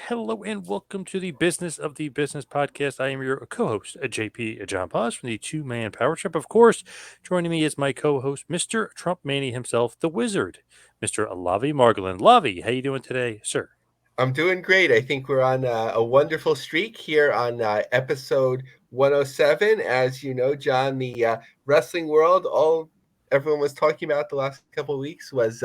hello, and welcome to the Business of the Business podcast. I am your co-host, JP John Paz from the Two Man Power Trip. Of course, joining me is my co-host, Mr. Trump Manny himself, the Wizard, Mr. Lavi Margolin. Lavi, how you doing today, sir? I'm doing great. I think we're on a wonderful streak here on episode 107. As you know, John, the wrestling world, all everyone was talking about the last couple of weeks was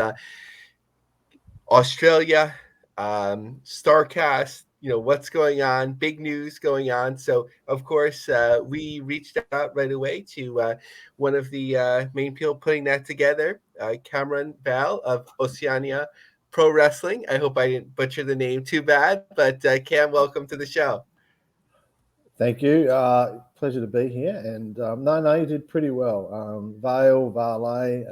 Australia, Starcast. What's going on? Big news going on. So, of course, we reached out right away to one of the main people putting that together, Cameron Val of Oceania Pro Wrestling. I hope I didn't butcher the name too bad, but Cam, welcome to the show. Thank you. Pleasure to be here. And no, you did pretty well. Vale, Valet,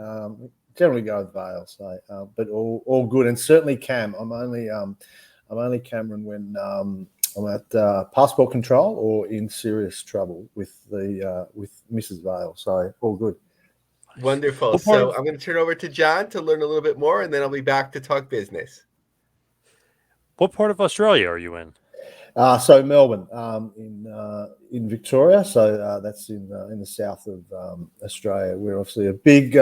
generally go with Vale, so but all good. And certainly Cam. I'm only Cameron when I'm at passport control or in serious trouble with Mrs. Vale. So all good. Wonderful. So I'm going to turn over to John to learn a little bit more, and then I'll be back to talk business. What part of Australia are you in? So Melbourne, in Victoria. So that's in the south of Australia. We're obviously a big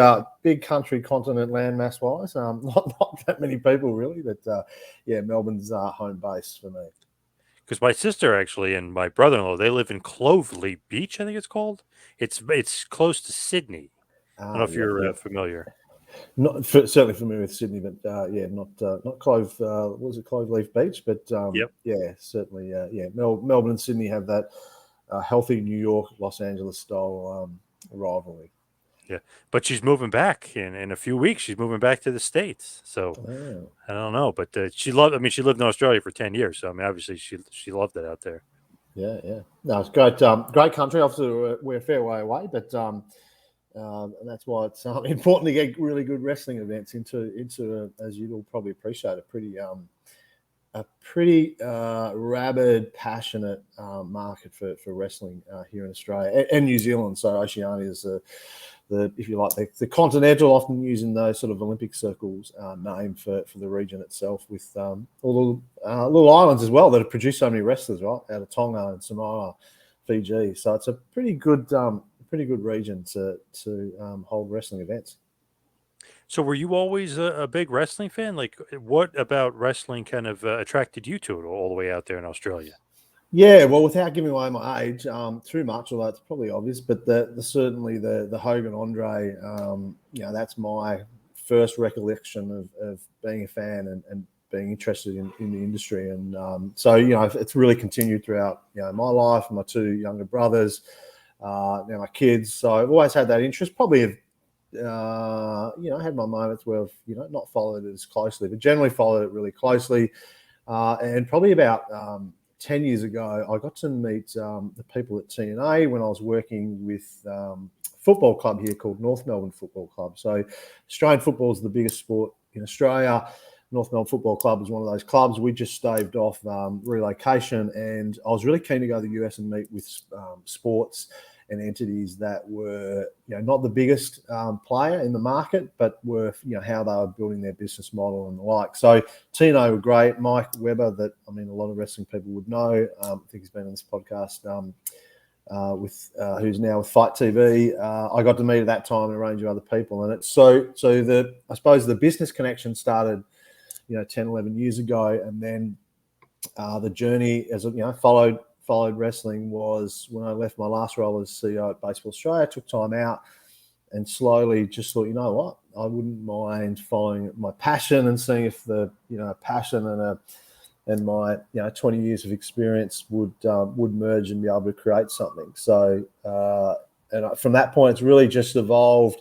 country, continent, landmass wise. Not that many people really, but Melbourne's home base for me. Because my sister actually and my brother-in-law, they live in Clovelly Beach, I think it's called. It's close to Sydney. I don't know if you're familiar. Not certainly familiar with Sydney, but not Clove. Was it Cloveleaf Beach? But certainly, Melbourne and Sydney have that healthy New York, Los Angeles style rivalry. Yeah, but she's moving back in a few weeks. She's moving back to the States, so I don't know. But she loved. I mean, she lived in Australia for 10 years, so I mean, obviously she loved it out there. Yeah. No, it's great. Great country. Obviously, we're a fair way away, but. And that's why it's important to get really good wrestling events into as you'll probably appreciate, a pretty rabid, passionate market for wrestling here in Australia and New Zealand. So Oceania is the if you like the continental, often using those sort of Olympic circles name for the region itself, with all the little islands as well that have produced so many wrestlers, right, out of Tonga and Samoa, Fiji. So it's a pretty good region to hold wrestling events. So were you always a big wrestling fan? Like, what about wrestling kind of attracted you to it all the way out there in Australia? Yeah, well, without giving away my age too much, although it's probably obvious, but certainly the Hogan Andre, that's my first recollection of being a fan and being interested in the industry. And so it's really continued throughout my life, my two younger brothers. Now my kids, so I've always had that interest. Probably have, had my moments where I've, not followed it as closely, but generally followed it really closely. And probably about 10 years ago, I got to meet the people at TNA when I was working with a football club here called North Melbourne Football Club. So Australian football is the biggest sport in Australia. North Melbourne Football Club was one of those clubs. We just staved off relocation, and I was really keen to go to the US and meet with sports and entities that were, not the biggest player in the market, but were, how they were building their business model and the like. So TNA were great. Mike Webber, that a lot of wrestling people would know. I think he's been on this podcast who's now with Fight TV. I got to meet at that time and a range of other people, and it's so I suppose the business connection started 10, 11 years ago. And then the journey, as followed wrestling, was when I left my last role as CEO at Baseball Australia, took time out and slowly just thought, what, I wouldn't mind following my passion and seeing if the, passion and my, 20 years of experience would merge and be able to create something. So, from that point, it's really just evolved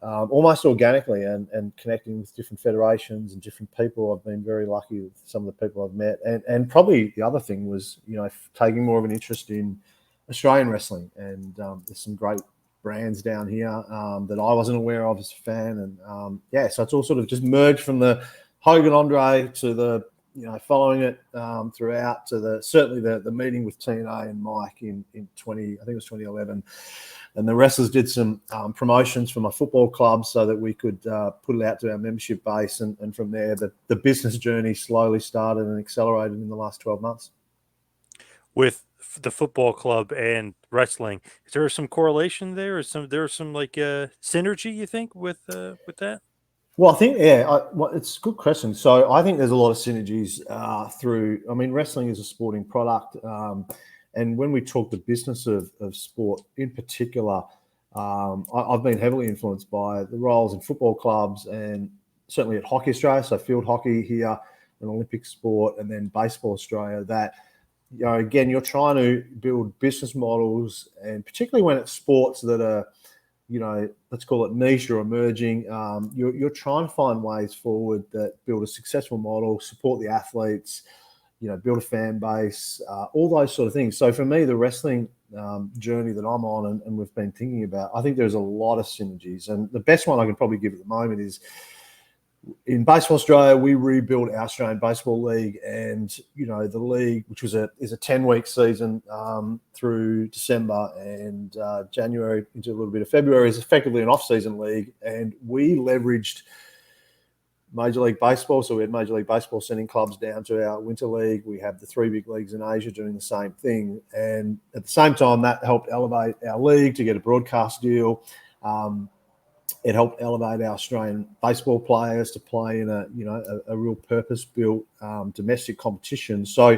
almost organically, and connecting with different federations and different people. I've been very lucky with some of the people I've met, and probably the other thing was taking more of an interest in Australian wrestling, and there's some great brands down here that I wasn't aware of as a fan, and so it's all sort of just merged from the Hogan Andre to the following it throughout to certainly the meeting with TNA and Mike in 2011. And the wrestlers did some promotions for my football club so that we could put it out to our membership base. And from there, the business journey slowly started and accelerated in the last 12 months. With the football club and wrestling, is there some correlation there? There's some like synergy, you think, with that? Well, I think, it's a good question. So I think there's a lot of synergies wrestling is a sporting product. And when we talk the business of sport in particular, I've been heavily influenced by the roles in football clubs and certainly at Hockey Australia, so field hockey here, an Olympic sport, and then Baseball Australia, that, again, you're trying to build business models, and particularly when it's sports that are, let's call it niche or emerging, you're trying to find ways forward that build a successful model, support the athletes, build a fan base, all those sort of things. So for me, the wrestling journey that I'm on and we've been thinking about, I think there's a lot of synergies. And the best one I can probably give at the moment is in Baseball Australia, we rebuilt our Australian Baseball League, and the league, which is a 10-week season through December and January into a little bit of February, is effectively an off-season league, and we leveraged Major League Baseball. So we had Major League Baseball sending clubs down to our winter league. We have the 3 big leagues in Asia doing the same thing, and at the same time, that helped elevate our league to get a broadcast deal. It helped elevate our Australian baseball players to play in a real purpose-built domestic competition. So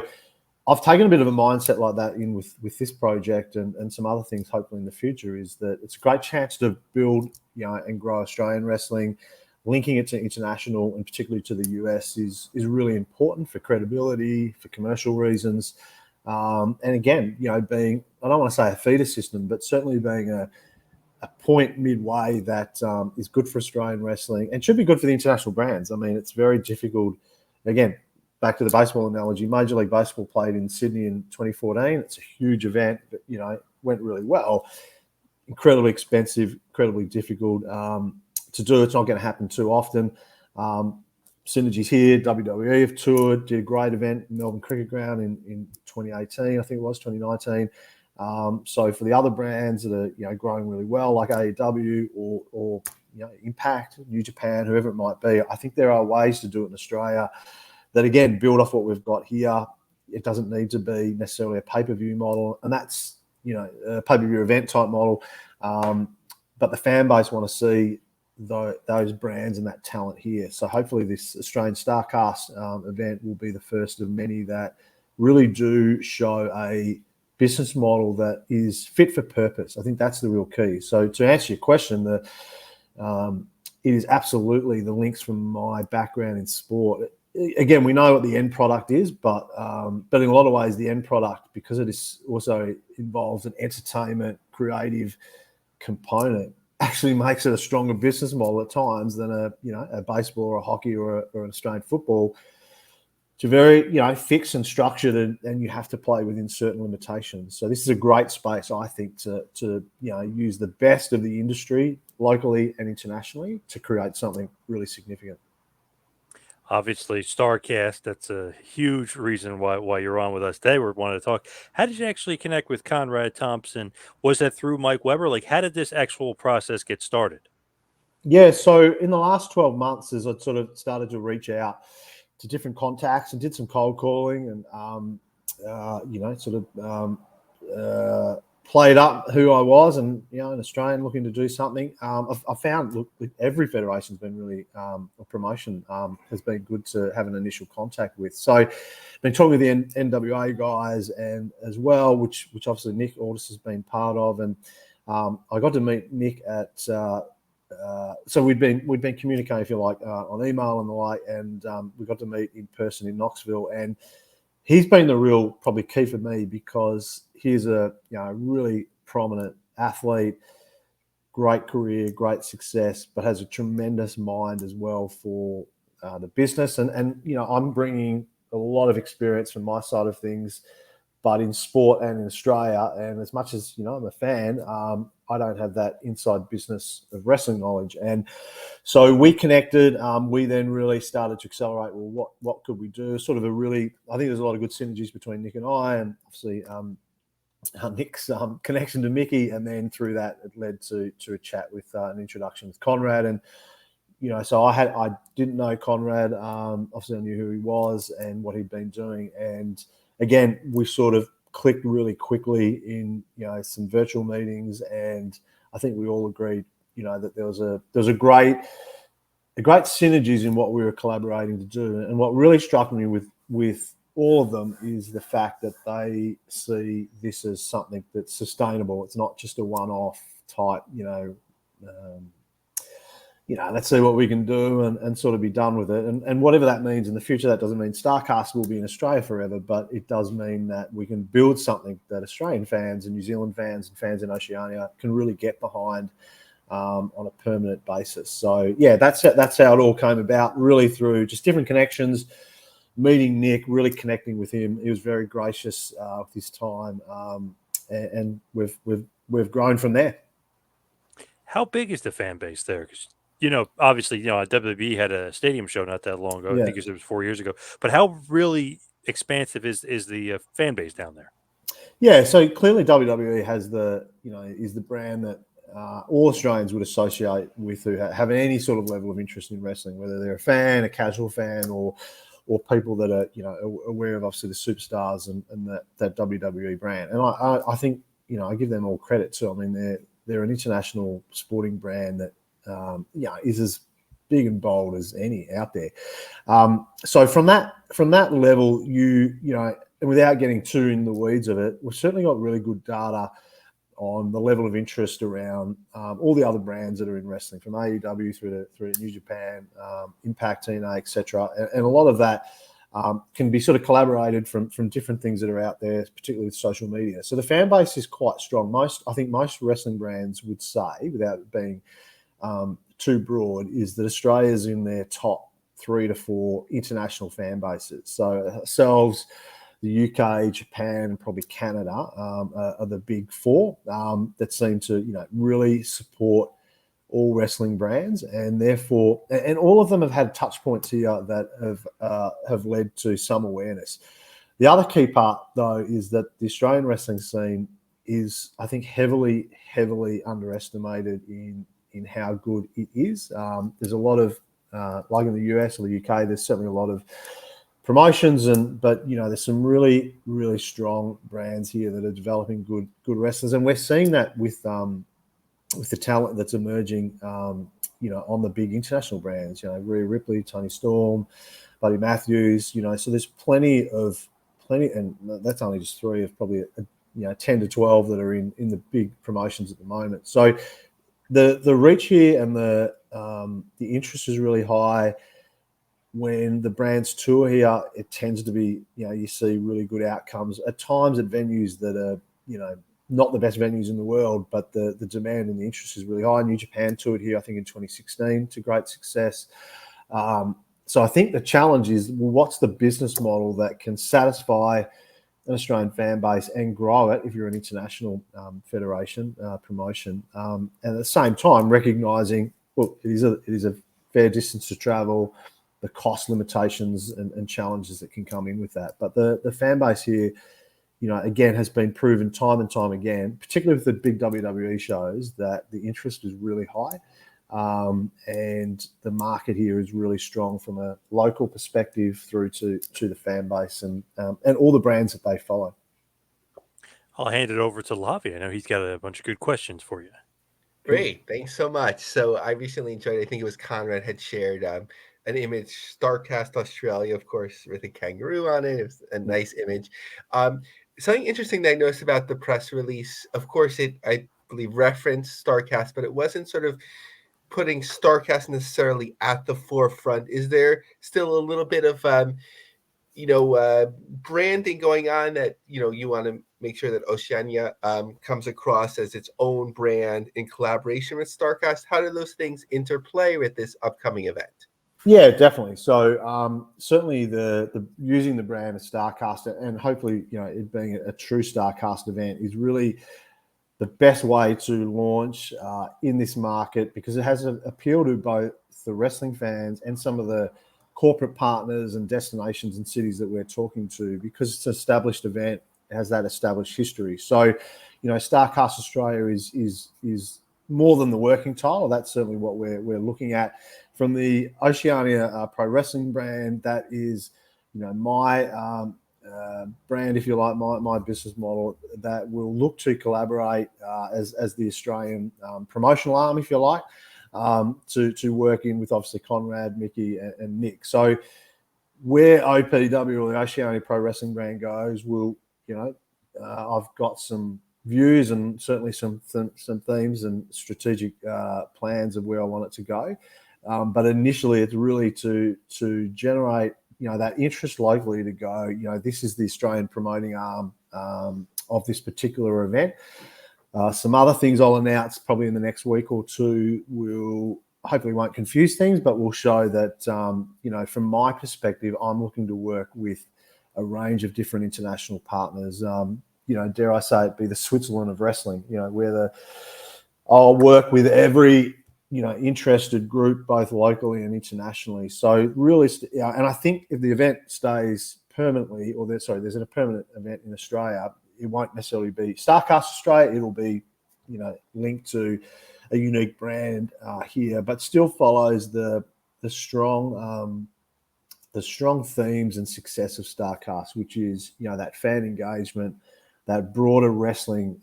I've taken a bit of a mindset like that in with this project and some other things hopefully in the future, is that it's a great chance to build and grow Australian wrestling. Linking it to international and particularly to the US is really important for credibility, for commercial reasons. And again, being, I don't want to say a feeder system, but certainly being a point midway that is good for Australian wrestling and should be good for the international brands. I mean, it's very difficult. Again, back to the baseball analogy, Major League Baseball played in Sydney in 2014. It's a huge event, but, went really well. Incredibly expensive, incredibly difficult to do. It's not going to happen too often. Synergies here. WWE have toured, did a great event in Melbourne Cricket Ground in 2018. I think it was 2019. So for the other brands that are growing really well, like AEW or Impact, New Japan, whoever it might be, I think there are ways to do it in Australia that, again, build off what we've got here. It doesn't need to be necessarily a pay-per-view model, and that's a pay-per-view event type model. But the fan base want to see those brands and that talent here. So hopefully this Australian Starcast event will be the first of many that really do show a business model that is fit for purpose. I think that's the real key. So to answer your question, it is absolutely the links from my background in sport. Again, we know what the end product is, but in a lot of ways, the end product, because it is also involves an entertainment, creative component, actually makes it a stronger business model at times than a baseball or a hockey or an Australian football. It's very fixed and structured, and you have to play within certain limitations. So this is a great space, I think, to use the best of the industry locally and internationally to create something really significant. Obviously, Starcast, that's a huge reason why you're on with us today. We wanted to talk. How did you actually connect with Conrad Thompson? Was that through Mike Weber? Like, how did this actual process get started? Yeah, so in the last 12 months, as I sort of started to reach out to different contacts and did some cold calling and, played up who I was and, an Australian looking to do something. I found, look, every federation's been really, a promotion has been good to have an initial contact with. So I've been talking with the NWA guys and as well, which obviously Nick Aldis has been part of. And I got to meet Nick at, so we'd been communicating, if you like, on email and the like, and we got to meet in person in Knoxville. And he's been the real probably key for me because he's a really prominent athlete, great career, great success, but has a tremendous mind as well for the business. And I'm bringing a lot of experience from my side of things, but in sport and in Australia, and as much as I'm a fan, I don't have that inside business of wrestling knowledge. And so we connected. We then really started to accelerate. Well, what could we do? Sort of I think there's a lot of good synergies between Nick and I, and obviously Nick's connection to Mickey, and then through that it led to a chat with an introduction with Conrad. And so I didn't know Conrad. Obviously, I knew who he was and what he'd been doing. And again, we sort of clicked really quickly in some virtual meetings, and I think we all agreed that there was a great synergies in what we were collaborating to do. And what really struck me with all of them is the fact that they see this as something that's sustainable. It's not just a one-off type, let's see what we can do and sort of be done with it. And whatever that means in the future, that doesn't mean StarCast will be in Australia forever, but it does mean that we can build something that Australian fans and New Zealand fans and fans in Oceania can really get behind on a permanent basis. So, yeah, that's how it all came about, really through just different connections, meeting Nick, really connecting with him. He was very gracious with his time, and we've grown from there. How big is the fan base there? Because obviously, WWE had a stadium show not that long ago. Yeah. I think it was 4 years ago. But how really expansive is the fan base down there? Yeah, so clearly WWE has is the brand that all Australians would associate with who have any sort of level of interest in wrestling, whether they're a fan, a casual fan, or people that are aware of obviously the superstars and that WWE brand. And I think I give them all credit too. I mean, they're an international sporting brand that is as big and bold as any out there. So from that level, and without getting too in the weeds of it, we've certainly got really good data on the level of interest around all the other brands that are in wrestling, from AEW through to New Japan, Impact, TNA, etc. And a lot of that can be sort of collaborated from different things that are out there, particularly with social media. So the fan base is quite strong. I think most wrestling brands would say, without being too broad, is that Australia's in their top 3 to 4 international fan bases. So ourselves, the UK, Japan, and probably Canada are the big 4 that seem to really support all wrestling brands, and therefore, and all of them have had touch points here that have led to some awareness. The other key part, though, is that the Australian wrestling scene is, I think, heavily underestimated in how good it is. There's a lot of like in the US or the UK, there's certainly a lot of promotions, but there's some really, really strong brands here that are developing good wrestlers, and we're seeing that with the talent that's emerging, on the big international brands. Rhea Ripley, Tony Storm, Buddy Matthews. So there's plenty, and that's only just 3 of probably 10 to 12 that are in the big promotions at the moment. So the reach here and the interest is really high. When the brands tour here, it tends to be, you see really good outcomes at times at venues that are, not the best venues in the world, but the demand and the interest is really high. New Japan toured here, I think, in 2016 to great success. So I think the challenge is, well, what's the business model that can satisfy an Australian fan base and grow it if you're an international federation promotion, and at the same time recognising, look, it is a fair distance to travel, the cost limitations and challenges that can come in with that. But the fan base here, again, has been proven time and time again, particularly with the big WWE shows, that the interest is really high. And the market here is really strong from a local perspective through to the fan base and all the brands that they follow. I'll hand it over to Lavi. I know he's got a bunch of good questions for you. Great, thanks so much. So I recently enjoyed, I think it was Conrad had shared an image, StarCast Australia, of course, with a kangaroo on it. It was a nice image. Something interesting that I noticed about the press release, of course, I believe referenced StarCast, but it wasn't sort of putting StarCast necessarily at the forefront. Is there still a little bit of branding going on that you want to make sure that Oceania comes across as its own brand in collaboration with StarCast? How do those things interplay with this upcoming event? Yeah, definitely. So certainly the using the brand of StarCast, and hopefully it being a true StarCast event, is really the best way to launch in this market, because it has an appeal to both the wrestling fans and some of the corporate partners and destinations and cities that we're talking to, because it's an established event, it has that established history. So, StarCast Australia is more than the working title. That's certainly what we're looking at. From the Oceania Pro Wrestling brand, that is, my brand, if you like, my business model, that will look to collaborate as the Australian promotional arm, if you like, to work in with obviously Conrad, Mickey, and Nick. So where OPW, or the Oceania Pro Wrestling brand, goes, I've got some views and certainly some themes and strategic plans of where I want it to go. But initially, it's really to generate that interest locally, to go, this is the Australian promoting arm of this particular event. Some other things I'll announce probably in the next week or two will hopefully won't confuse things, but will show that, from my perspective, I'm looking to work with a range of different international partners. Dare I say it, be the Switzerland of wrestling, where I'll work with every interested group, both locally and internationally. So really, and I think if the event stays permanently, or there's a permanent event in Australia, it won't necessarily be StarCast Australia. It'll be, linked to a unique brand here, but still follows the strong themes and success of StarCast, which is, that fan engagement, that broader wrestling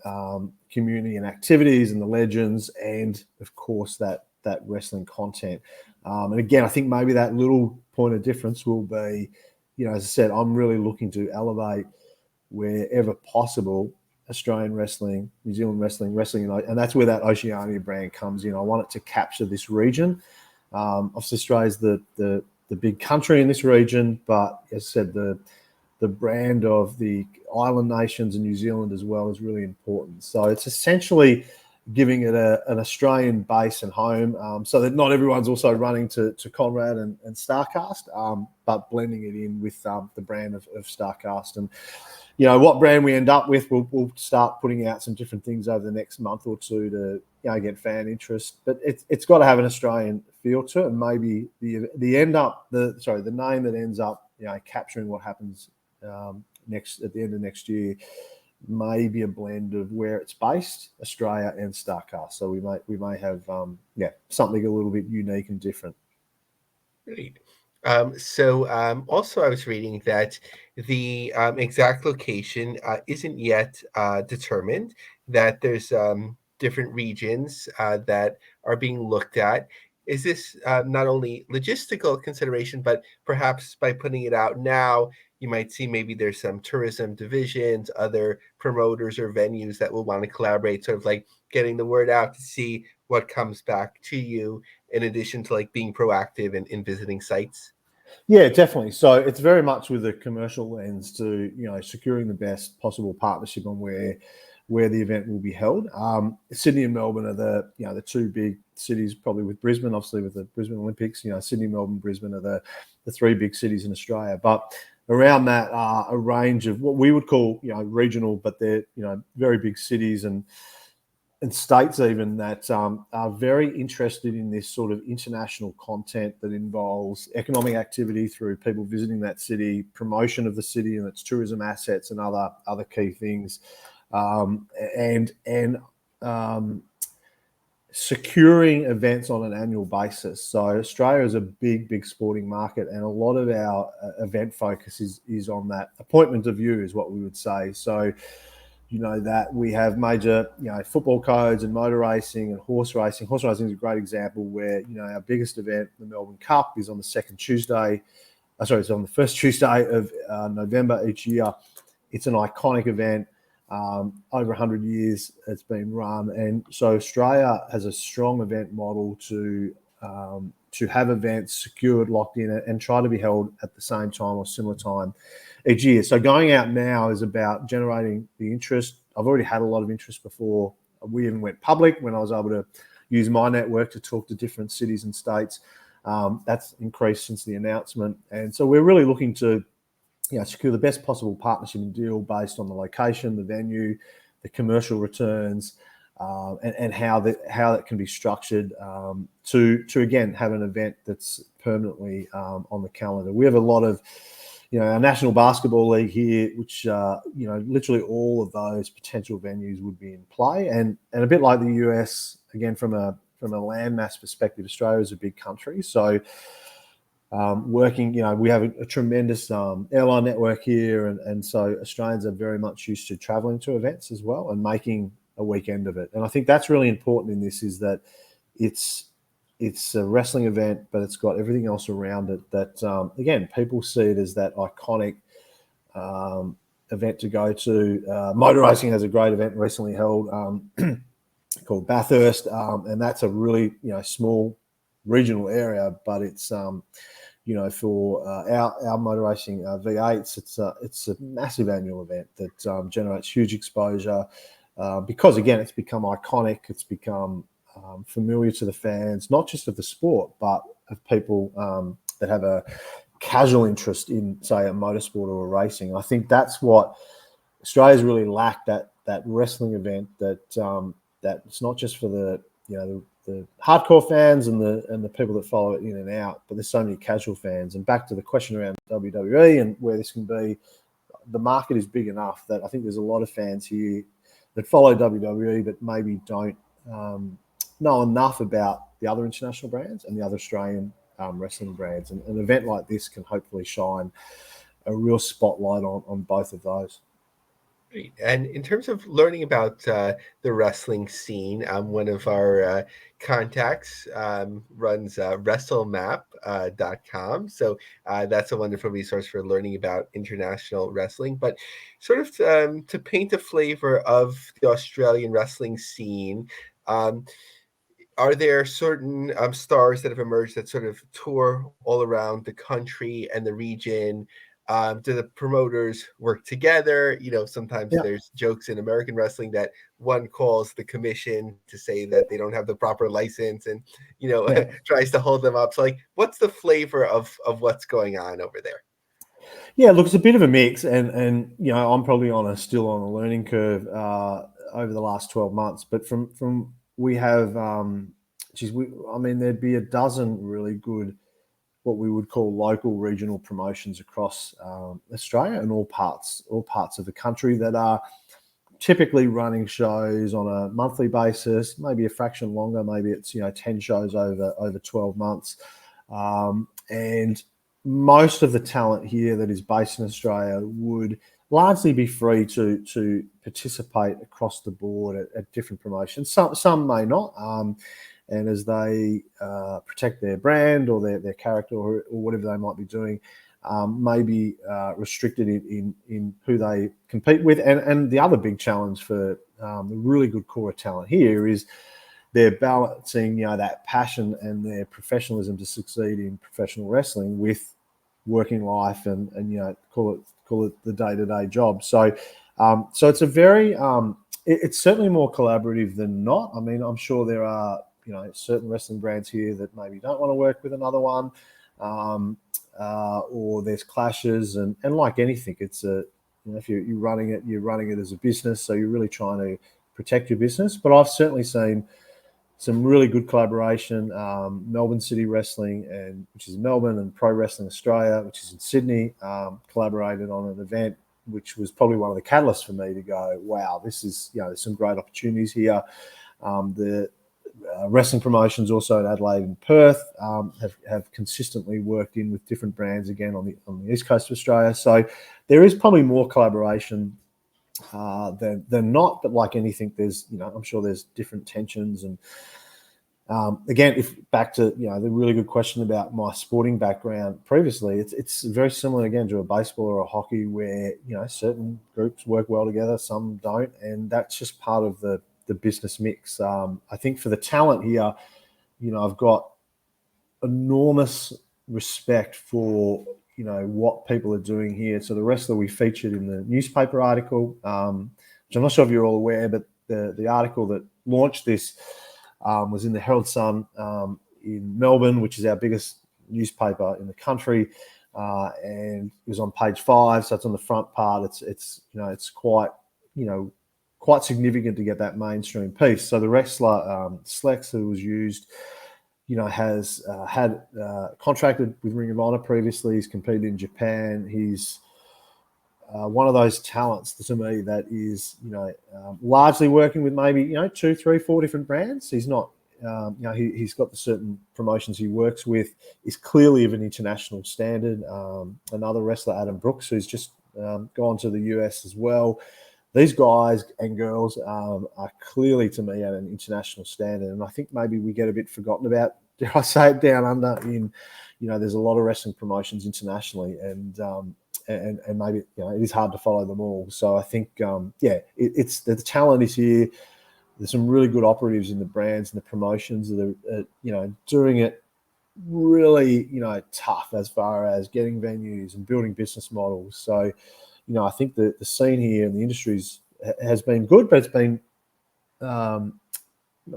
community and activities and the legends, and of course that wrestling content. And again, I think maybe that little point of difference will be, as I said, I'm really looking to elevate wherever possible Australian wrestling, New Zealand wrestling, and that's where that Oceania brand comes in. I want it to capture this region. Obviously, Australia's the big country in this region, but as I said, the brand of the island nations and New Zealand as well is really important. So it's essentially giving it an Australian base and home, so that not everyone's also running to Conrad and StarCast, but blending it in with the brand of StarCast. And what brand we end up with, we'll start putting out some different things over the next month or two to get fan interest. But it's got to have an Australian feel to it, and maybe the name that ends up capturing what happens at the end of next year may be a blend of where it's based, Australia and StarCast. So we may have something a little bit unique and different. Great. Also, I was reading that the exact location isn't yet determined, that there's different regions that are being looked at. Is this not only logistical consideration, but perhaps by putting it out now, you might see maybe there's some tourism divisions, other promoters or venues that will want to collaborate, sort of like getting the word out to see what comes back to you, in addition to like being proactive in visiting sites? Yeah, definitely. So it's very much with a commercial lens to securing the best possible partnership on where the event will be held. Sydney and Melbourne are the two big cities, probably with Brisbane, obviously with the Brisbane Olympics. Sydney, Melbourne, Brisbane are the three big cities in Australia. But around that are a range of what we would call regional, but they're very big cities and states even that are very interested in this sort of international content that involves economic activity through people visiting that city, promotion of the city and its tourism assets and other key things, and securing events on an annual basis. So Australia is a big sporting market, and a lot of our event focus is on that appointment of view, is what we would say. So that we have major, football codes and motor racing and horse racing. Horse racing is a great example where, our biggest event, the Melbourne Cup, is on the it's on the first Tuesday of November each year. It's an iconic event. Over 100 years it's been run. And so Australia has a strong event model to have events secured, locked in, and try to be held at the same time or similar time each year. So going out now is about generating the interest. I've already had a lot of interest before we even went public, when I was able to use my network to talk to different cities and states. That's increased since the announcement. And so we're really looking to secure the best possible partnership and deal based on the location, the venue, the commercial returns, and how that can be structured to again have an event that's permanently on the calendar. We have a lot of our National Basketball League here, which literally all of those potential venues would be in play, and a bit like the US, again from a landmass perspective, Australia is a big country, so. We have a tremendous airline network here, and so Australians are very much used to traveling to events as well and making a weekend of it. And I think that's really important in this, is that it's a wrestling event, but it's got everything else around it that, again, people see it as that iconic event to go to. Motor racing has a great event recently held called Bathurst, and that's a really small regional area, but it's for our motor racing V8s, it's a massive annual event that generates huge exposure because again it's become iconic, it's become familiar to the fans, not just of the sport but of people that have a casual interest in, say, a motorsport or a racing. I think that's what Australia's really lacked, that wrestling event that it's not just for the hardcore fans and the people that follow it in and out, but there's so many casual fans. And back to the question around WWE and where this can be, the market is big enough that I think there's a lot of fans here that follow WWE but maybe don't know enough about the other international brands and the other Australian wrestling brands. And an event like this can hopefully shine a real spotlight on both of those. Great. And in terms of learning about the wrestling scene, one of our contacts runs WrestleMap.com. So that's a wonderful resource for learning about international wrestling. But sort of to paint a flavor of the Australian wrestling scene, are there certain stars that have emerged that sort of tour all around the country and the region? Do the promoters work together? Sometimes there's jokes in American wrestling that one calls the commission to say that they don't have the proper license and, tries to hold them up. So, what's the flavor of what's going on over there? Yeah, look, it's a bit of a mix, and I'm probably still on a learning curve over the last 12 months. But from we have, there'd be a dozen really good, what we would call local regional promotions across Australia and all parts of the country that are typically running shows on a monthly basis, maybe a fraction longer, maybe it's 10 shows over 12 months, and most of the talent here that is based in Australia would largely be free to participate across the board at different promotions. Some may not. And as they protect their brand or their character or whatever they might be doing, may be restricted in who they compete with. And the other big challenge for the really good core talent here is they're balancing that passion and their professionalism to succeed in professional wrestling with working life and call it the day-to-day job. So it's a very it's certainly more collaborative than not. I mean, I'm sure there are certain wrestling brands here that maybe don't want to work with another one, or there's clashes, and like anything, it's if you're running it as a business, so you're really trying to protect your business. But I've certainly seen some really good collaboration. Melbourne City Wrestling, which is in Melbourne, and Pro Wrestling Australia, which is in Sydney, collaborated on an event which was probably one of the catalysts for me to go, wow, this is there's some great opportunities here. The wrestling promotions also in Adelaide and Perth have consistently worked in with different brands again on the east coast of Australia. So there is probably more collaboration than not, but like anything, there's I'm sure there's different tensions. And again, if back to the really good question about my sporting background previously, it's very similar again to a baseball or a hockey where certain groups work well together, some don't, and that's just part of the business mix. I think for the talent here, I've got enormous respect for what people are doing here. So the wrestler we featured in the newspaper article, which I'm not sure if you're all aware, but the article that launched this was in the Herald Sun in Melbourne, which is our biggest newspaper in the country, and it was on page 5, so it's on the front part. It's quite quite significant to get that mainstream piece. So the wrestler Slex, who was used, has had contracted with Ring of Honor previously. He's competed in Japan. He's one of those talents to me that is, largely working with maybe 2, 3, 4 different brands. He's not, he's got the certain promotions he works with. Is clearly of an international standard. Another wrestler, Adam Brooks, who's just gone to the US as well. These guys and girls are clearly, to me, at an international standard, and I think maybe we get a bit forgotten about. Dare I say it, down under? There's a lot of wrestling promotions internationally, and maybe it is hard to follow them all. So I think it's the talent is here. There's some really good operatives in the brands and the promotions that are doing it really tough as far as getting venues and building business models. So I think the scene here in the industries has been good, but it's been not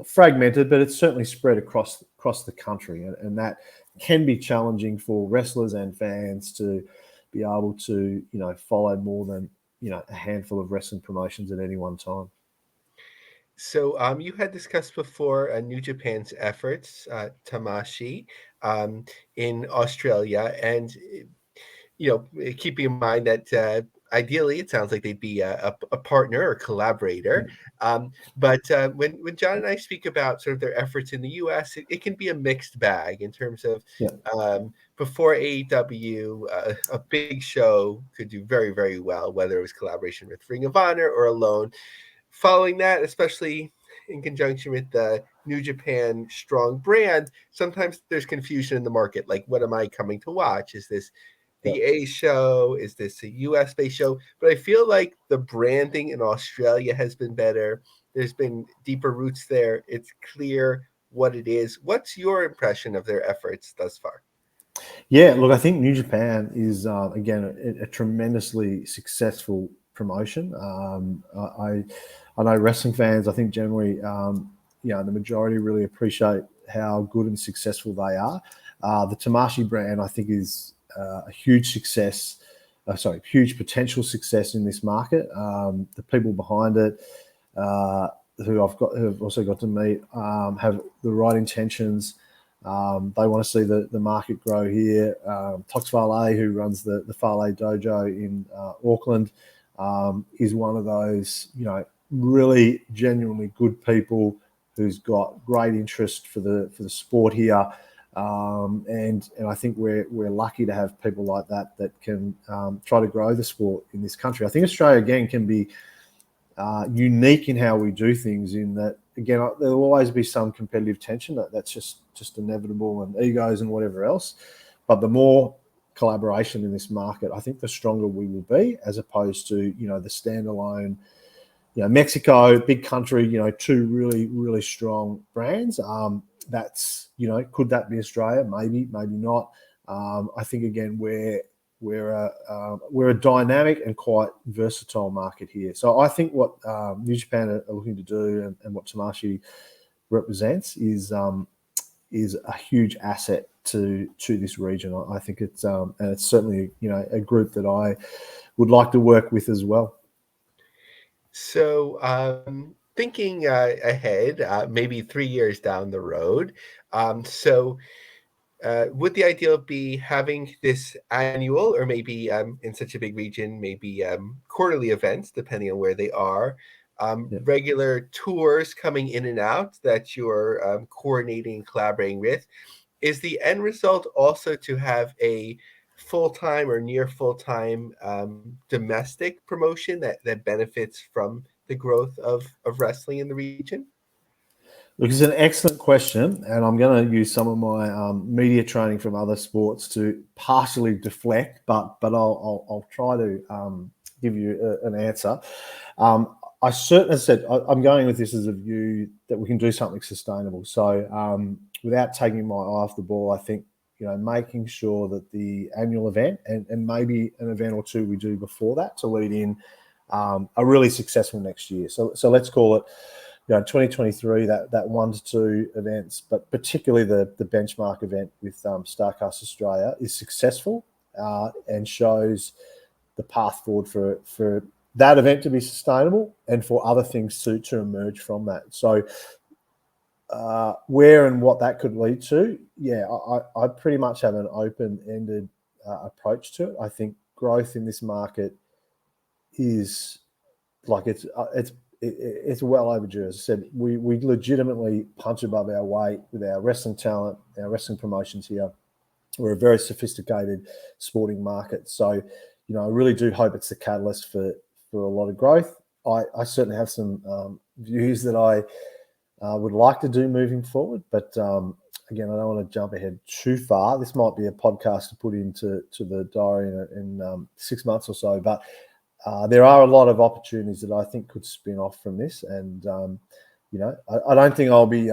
fragmented, but it's certainly spread across the country, and that can be challenging for wrestlers and fans to be able to follow more than a handful of wrestling promotions at any one time. So you had discussed before New Japan's efforts, Tamashi, in Australia, and keeping in mind that ideally it sounds like they'd be a partner or collaborator. But when John and I speak about sort of their efforts in the US, it can be a mixed bag in terms of before AEW, a big show could do very, very well, whether it was collaboration with Ring of Honor or alone. Following that, especially in conjunction with the New Japan strong brand, sometimes there's confusion in the market. Like, what am I coming to watch? Is this the A show? Is this a US based show? But I feel like the branding in Australia has been better. There's been deeper roots there. It's clear what it is. What's your impression of their efforts thus far? Yeah, look, I think New Japan is again a tremendously successful promotion. I know wrestling fans, I think generally, the majority really appreciate how good and successful they are. The Tamashi brand, I think, is a huge success. Huge potential success in this market. The people behind it, who I've also got to meet, have the right intentions. They want to see the market grow here. Tox Vale, who runs the Fale Dojo in Auckland, is one of those really genuinely good people who's got great interest for the sport here. And I think we're lucky to have people like that can try to grow the sport in this country. I think Australia again can be unique in how we do things, in that again there'll always be some competitive tension that's just inevitable, and egos and whatever else. But the more collaboration in this market, I think the stronger we will be, as opposed to the standalone. Mexico, big country, two really, really strong brands. That's could that be Australia? Maybe not. I think again we're a dynamic and quite versatile market here. So I think what New Japan are looking to do, and what Tamashi represents, is a huge asset to this region. I think it's and it's certainly a group that I would like to work with as well. So thinking ahead, maybe 3 years down the road, would the ideal be having this annual, or maybe in such a big region, maybe quarterly events, depending on where they are, regular tours coming in and out that you're coordinating and collaborating with? Is the end result also to have a full-time or near full-time domestic promotion that benefits from the growth of wrestling in the region? Look, it's an excellent question, and I'm going to use some of my media training from other sports to partially deflect, but I'll try to give you an answer. I certainly said I'm going with this as a view that we can do something sustainable. So without taking my eye off the ball, I think making sure that the annual event and maybe an event or two we do before that to lead in a really successful next year. So let's call it 2023, that 1 to 2 events, but particularly the benchmark event with Starcast Australia is successful and shows the path forward for that event to be sustainable and for other things to emerge from that. So where and what that could lead to, I pretty much have an open-ended approach to it. I think growth in this market is like it's well overdue. As I said, we legitimately punch above our weight with our wrestling talent, our wrestling promotions here. We're a very sophisticated sporting market. So, I really do hope it's the catalyst for a lot of growth. I certainly have some views that I would like to do moving forward, but again, I don't want to jump ahead too far. This might be a podcast to put into the diary in 6 months or so, but there are a lot of opportunities that I think could spin off from this, and I don't think I'll be.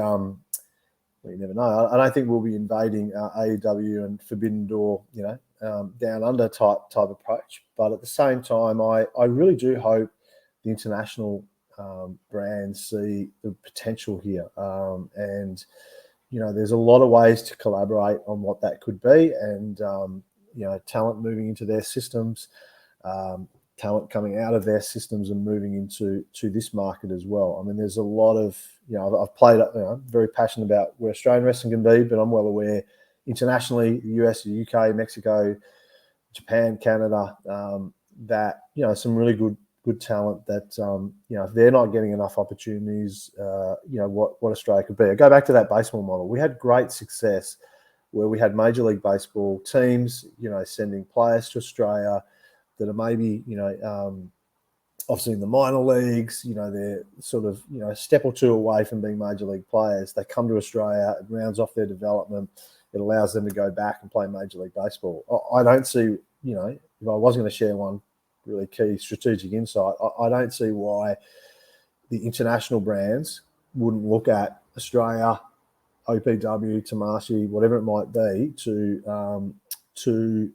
You never know. I don't think we'll be invading AEW and Forbidden Door, down under type approach. But at the same time, I really do hope the international brands see the potential here, and there's a lot of ways to collaborate on what that could be, and talent moving into their systems. Talent coming out of their systems and moving into this market as well. I mean, there's a lot of, I've played, very passionate about where Australian wrestling can be, but I'm well aware internationally, the US, the UK, Mexico, Japan, Canada, that, some really good talent that, if they're not getting enough opportunities, what Australia could be. I go back to that baseball model. We had great success where we had Major League Baseball teams, sending players to Australia that are maybe, obviously in the minor leagues, they're sort of, a step or two away from being major league players. They come to Australia, it rounds off their development. It allows them to go back and play Major League Baseball. I don't see, if I was going to share one really key strategic insight, I don't see why the international brands wouldn't look at Australia, OPW, Tamashii, whatever it might be, to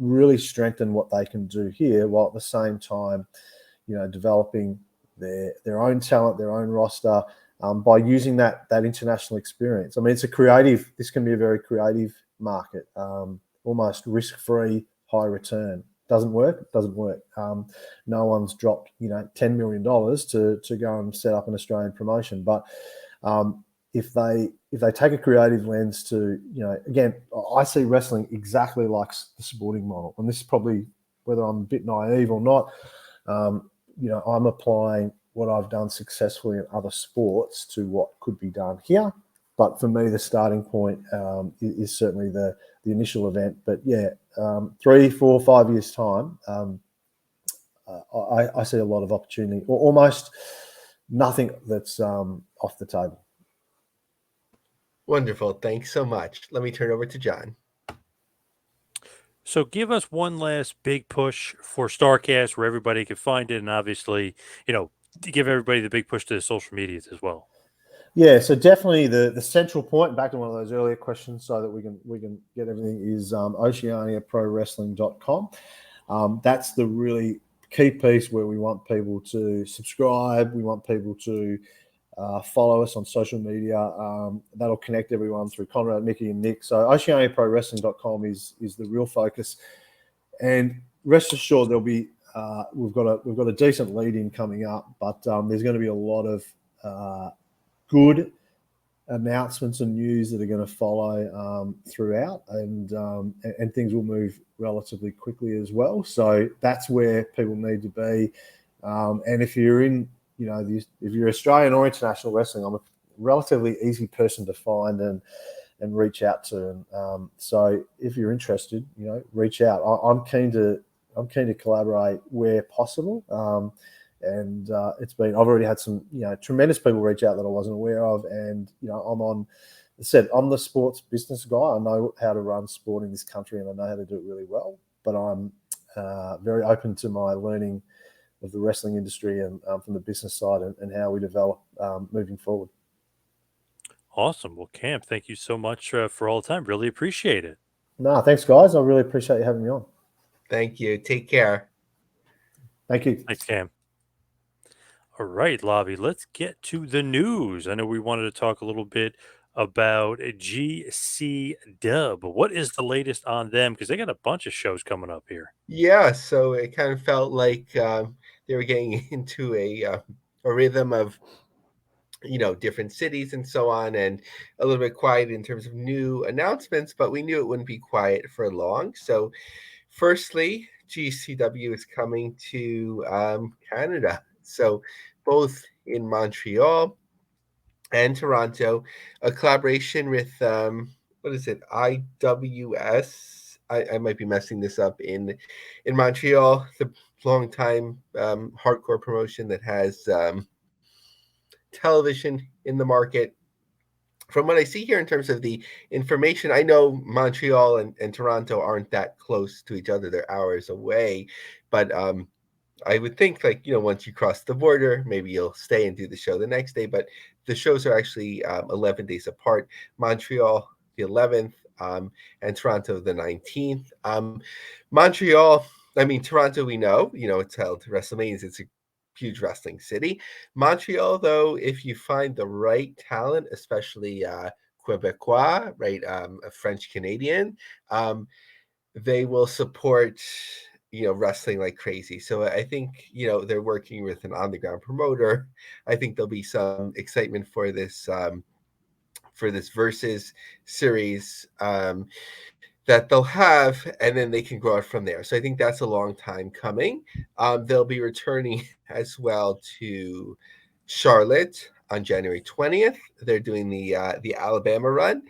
really strengthen what they can do here, while at the same time, developing their own talent, their own roster, by using that international experience. I mean, this can be a very creative market, almost risk-free, high return. Doesn't work. No one's dropped, $10 million to go and set up an Australian promotion. But if they take a creative lens to, again, I see wrestling exactly like the sporting model. And this is probably, whether I'm a bit naive or not, I'm applying what I've done successfully in other sports to what could be done here. But for me, the starting point is certainly the initial event. But 3, 4, 5 years' time, I see a lot of opportunity, or almost nothing that's off the table. Wonderful. Thanks so much. Let me turn over to John. So give us one last big push for StarCast where everybody can find it, and obviously, to give everybody the big push to the social medias as well. Yeah, so definitely the central point, back to one of those earlier questions so that we can get everything, is oceaniaprowrestling.com. That's the really key piece where we want people to subscribe. We want people to follow us on social media. That'll connect everyone through Conrad, Mickey, and Nick. So oceaniaprowrestling.com is the real focus. And rest assured, there'll be we've got a decent lead in coming up, but there's going to be a lot of good announcements and news that are going to follow throughout, and things will move relatively quickly as well. So that's where people need to be. And if you're in, if you're Australian or international wrestling, I'm a relatively easy person to find and reach out to. So if you're interested, reach out. I'm keen to collaborate where possible. And I've already had some, tremendous people reach out that I wasn't aware of. And, I'm the sports business guy. I know how to run sport in this country and I know how to do it really well, but I'm very open to my learning of the wrestling industry and from the business side and how we develop moving forward. Awesome. Well, Cam, thank you so much for all the time. Really appreciate it. No, thanks, guys. I really appreciate you having me on. Thank you. Take care. Thank you. Thanks, Cam. All right, Lavi, let's get to the news. I know we wanted to talk a little bit about GC Dub. What is the latest on them? Because they got a bunch of shows coming up here. Yeah, so it kind of felt like they were getting into a rhythm of different cities and so on, and a little bit quiet in terms of new announcements, but we knew it wouldn't be quiet for long. So firstly, GCW is coming to Canada, so both in Montreal and Toronto, a collaboration with what is it, IWS. I might be messing this up. In Montreal, the long time hardcore promotion that has television in the market. From what I see here in terms of the information, I know Montreal and Toronto aren't that close to each other. They're hours away. But I would think, like, once you cross the border, maybe you'll stay and do the show the next day. But the shows are actually 11 days apart. Montreal, the 11th, and Toronto, the 19th. Montreal, I mean, Toronto, we know, it's held WrestleManias. It's a huge wrestling city. Montreal, though, if you find the right talent, especially Quebecois, right, a French Canadian, they will support wrestling like crazy. So I think they're working with an on the ground promoter. I think there'll be some excitement for this versus series that they'll have, and then they can grow it from there. So I think that's a long time coming. They'll be returning as well to Charlotte on January 20th. They're doing the Alabama run.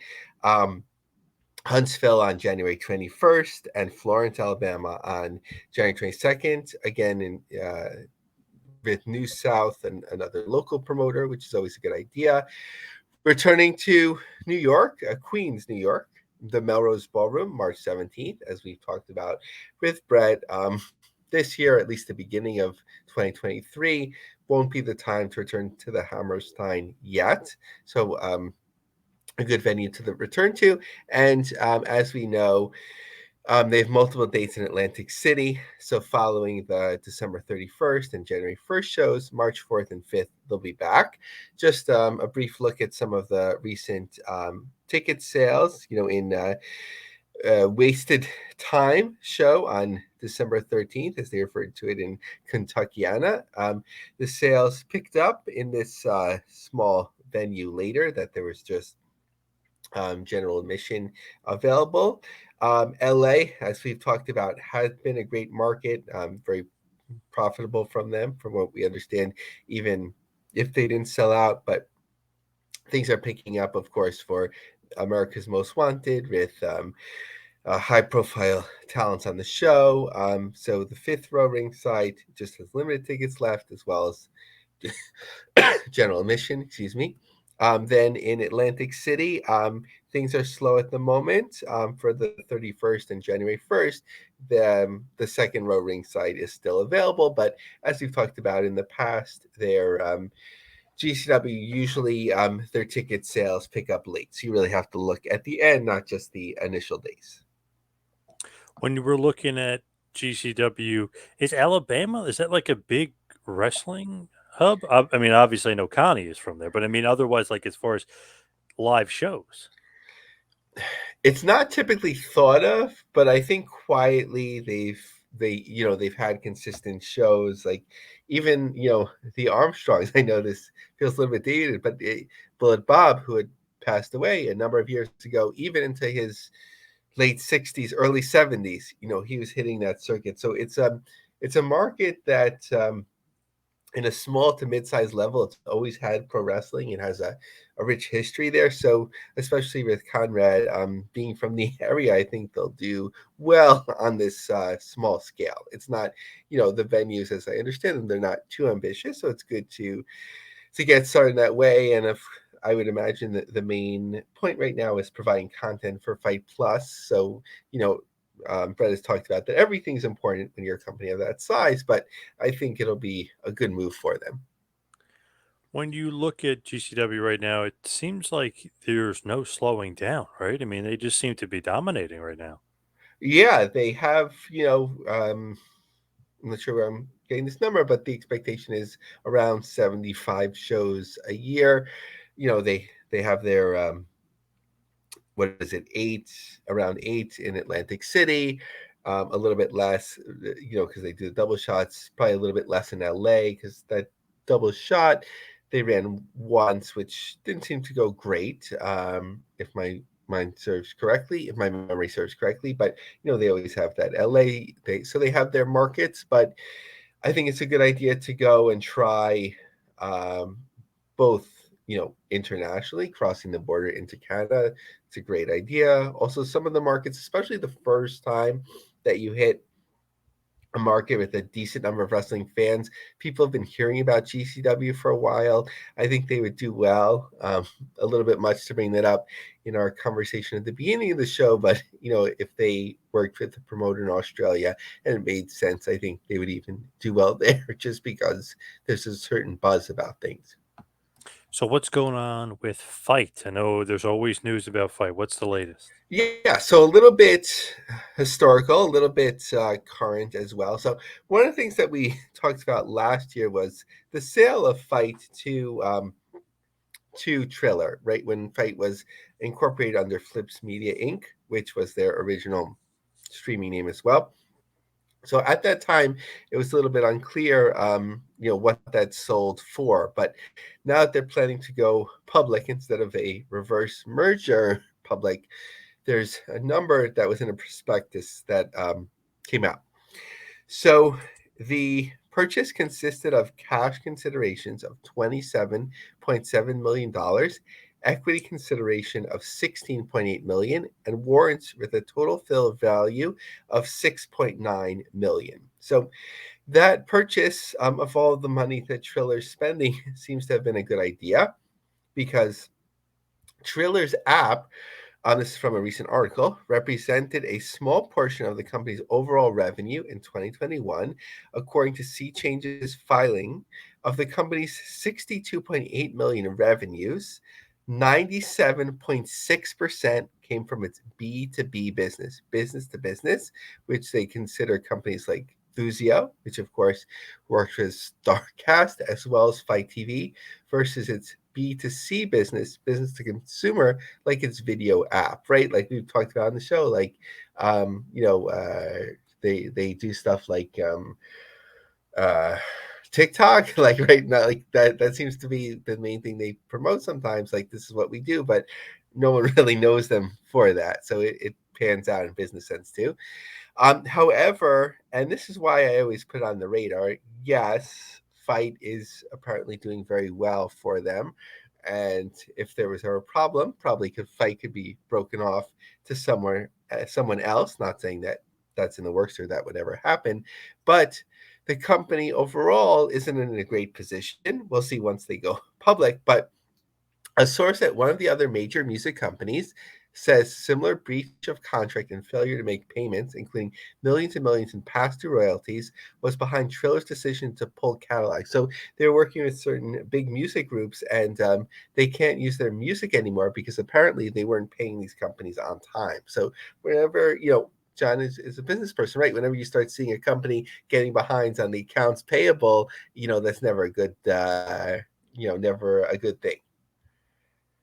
Huntsville on January 21st, and Florence, Alabama on January 22nd. Again, with New South and another local promoter, which is always a good idea. Returning to New York, Queens, New York, the Melrose Ballroom, March 17th, as we've talked about with Brett. This year, at least the beginning of 2023, won't be the time to return to the Hammerstein yet. So a good venue to return to. And as we know, they have multiple dates in Atlantic City. So following the December 31st and January 1st shows, March 4th and 5th, they'll be back. Just a brief look at some of the recent ticket sales, in Wasted Time show on December 13th, as they referred to it in Kentuckiana. The sales picked up in this small venue later, that there was just general admission available. LA, as we've talked about, has been a great market, very profitable from them, from what we understand, even if they didn't sell out. But things are picking up, of course, for America's Most Wanted, with high profile talents on the show. So the fifth row ringside just has limited tickets left, as well as general admission, excuse me. Then in Atlantic City, things are slow at the moment. For the 31st and January 1st, the second row ringside is still available. But as we've talked about in the past, their GCW usually their ticket sales pick up late. So you really have to look at the end, not just the initial days. When you were looking at GCW, is Alabama, is that like a big wrestling hub? I mean, obviously I know Connie is from there, but I mean, otherwise, like as far as live shows. It's not typically thought of, but I think quietly they've had consistent shows. Like, even the Armstrongs. I know this feels a little bit dated, but Bullet Bob, who had passed away a number of years ago, even into his late 60s, early 70s, he was hitting that circuit. So it's a market that in a small to mid-sized level, it's always had pro wrestling. It has a rich history there. So especially with Conrad being from the area, I think they'll do well on this small scale. It's not, the venues, as I understand them, they're not too ambitious. So it's good to get started that way. And if I would imagine that the main point right now is providing content for Fight Plus. So, Brett has talked about that everything's important when you're a company of that size, but I think it'll be a good move for them. When you look at GCW right now, it seems like there's no slowing down, right? I mean, they just seem to be dominating right now. Yeah, they have, I'm not sure where I'm getting this number, but the expectation is around 75 shows a year. They have their what is it, around 8 in Atlantic City, a little bit less, because they do the double shots, probably a little bit less in LA because that double shot they ran once, which didn't seem to go great, if my mind serves correctly, if my memory serves correctly. But they always have that LA. They have their markets, but I think it's a good idea to go and try um, both, internationally, crossing the border into Canada. It's a great idea. Also, some of the markets, especially the first time that you hit a market with a decent number of wrestling fans, people have been hearing about GCW for a while. I think they would do well. A little bit much to bring that up in our conversation at the beginning of the show, but if they worked with the promoter in Australia and it made sense, I think they would even do well there, just because there's a certain buzz about things. So what's going on with Fight? I know there's always news about Fight. What's the latest? Yeah, so a little bit historical, a little bit current as well. So one of the things that we talked about last year was the sale of Fight to Triller, right when Fight was incorporated under Flips Media Inc., which was their original streaming name as well. So at that time, it was a little bit unclear, what that sold for. But now that they're planning to go public instead of a reverse merger public, there's a number that was in a prospectus that came out. So the purchase consisted of cash considerations of $27.7 million, equity consideration of $16.8 million, and warrants with a total fill value of $6.9 million. So that purchase, of all the money that Triller's spending, seems to have been a good idea, because Triller's app, this is from a recent article, represented a small portion of the company's overall revenue in 2021, according to Sea Change's filing. Of the company's 62.8 million in revenues, 97.6% came from its B2B business, business to business, which they consider companies like Thuzio, which of course works with Starcast, as well as Fight TV, versus its B2C business, business to consumer, like its video app, right? Like we've talked about on the show, like they do stuff like uh TikTok, like right now, like that seems to be the main thing they promote sometimes, like this is what we do, but no one really knows them for that. So it pans out in business sense too. However, and this is why I always put on the radar, yes, Fight is apparently doing very well for them. And if there was ever a problem, probably Fight could be broken off to someone else. Not saying that that's in the works or that would ever happen, but the company overall isn't in a great position. We'll see once they go public, but a source at one of the other major music companies says similar breach of contract and failure to make payments, including millions and millions in past due royalties, was behind Triller's decision to pull catalog. So they're working with certain big music groups, and they can't use their music anymore because apparently they weren't paying these companies on time. So whenever, John is a business person, right? Whenever you start seeing a company getting behinds on the accounts payable, that's never a good, never a good thing.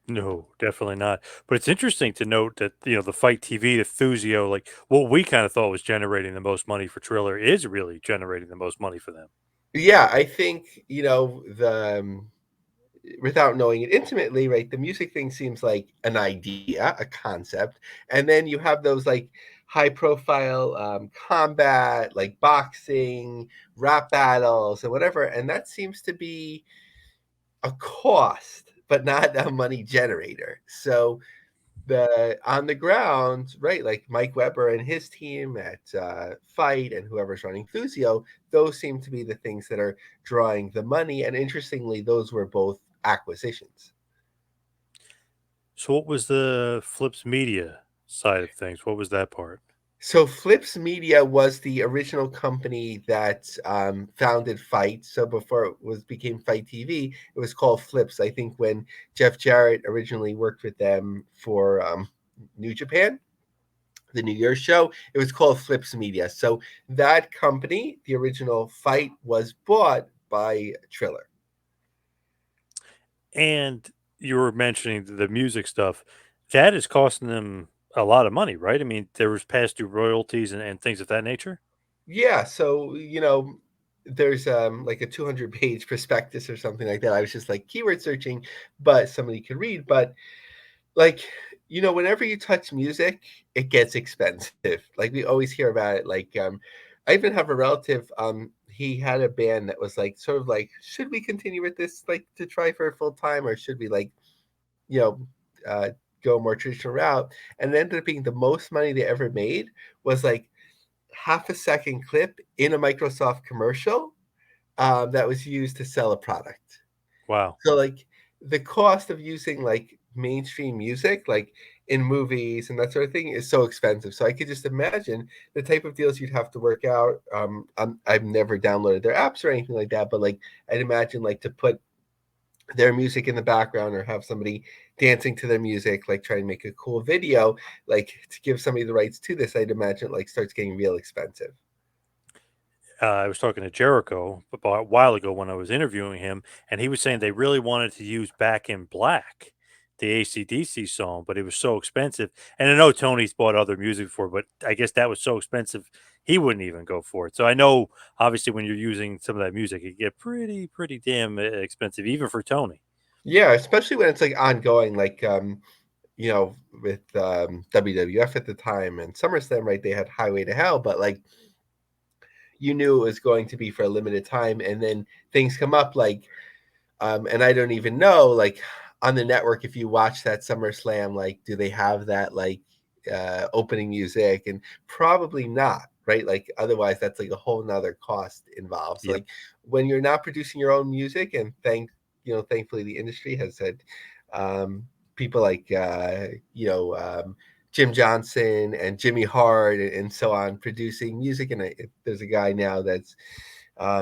No, definitely not. But it's interesting to note that, the Fight TV, the Thuzio, like what we kind of thought was generating the most money for Triller is really generating the most money for them. Yeah, I think, the without knowing it intimately, right? The music thing seems like an idea, a concept, and then you have those like high profile combat, like boxing, rap battles, and whatever, and that seems to be a cost, but not a money generator. So the on the ground, right? Like Mike Weber and his team at Fight and whoever's running Thuzio, those seem to be the things that are drawing the money. And interestingly, those were both acquisitions. So what was the Flips Media side of things? What was that part? So Flips Media was the original company that founded Fight. So before it became Fight TV, it was called Flips. I think when Jeff Jarrett originally worked with them for New Japan, the New Year's show. It was called Flips Media. So that company, the original Fight, was bought by Triller. And you were mentioning the music stuff. That is costing them a lot of money, right? I mean, there was past due royalties and things of that nature. Yeah, so there's like a 200-page prospectus or something like that. I was just like keyword searching, but somebody could read. But like, whenever you touch music, it gets expensive. Like we always hear about it. Like, I even have a relative. He had a band that was like sort of like, should we continue with this, like to try for a full time, or should we like, you know, uh, go a more traditional route? And it ended up being the most money they ever made was like half a second clip in a Microsoft commercial that was used to sell a product. Wow. So like the cost of using like mainstream music, like in movies and that sort of thing, is so expensive. So I could just imagine the type of deals you'd have to work out. I've never downloaded their apps or anything like that, but like I'd imagine like to put their music in the background or have somebody dancing to their music, like try and make a cool video, like to give somebody the rights to this, I'd imagine like starts getting real expensive. I was talking to Jericho about a while ago when I was interviewing him, and he was saying they really wanted to use Back in Black, the AC/DC song, but it was so expensive. And I know Tony's bought other music for, but I guess that was so expensive he wouldn't even go for it. So I know, obviously, when you're using some of that music, it get pretty damn expensive, even for Tony. Yeah, especially when it's like ongoing, like with WWF at the time and SummerSlam, right? They had Highway to Hell, but like you knew it was going to be for a limited time, and then things come up like, and I don't even know, like on the network, if you watch that SummerSlam, like, do they have that like opening music? And probably not, right? Like, otherwise, that's like a whole nother cost involved. So, Yep. like, when you're not producing your own music, and thankfully, the industry has said, um, people like Jim Johnson and Jimmy Hart and so on producing music, and there's a guy now that's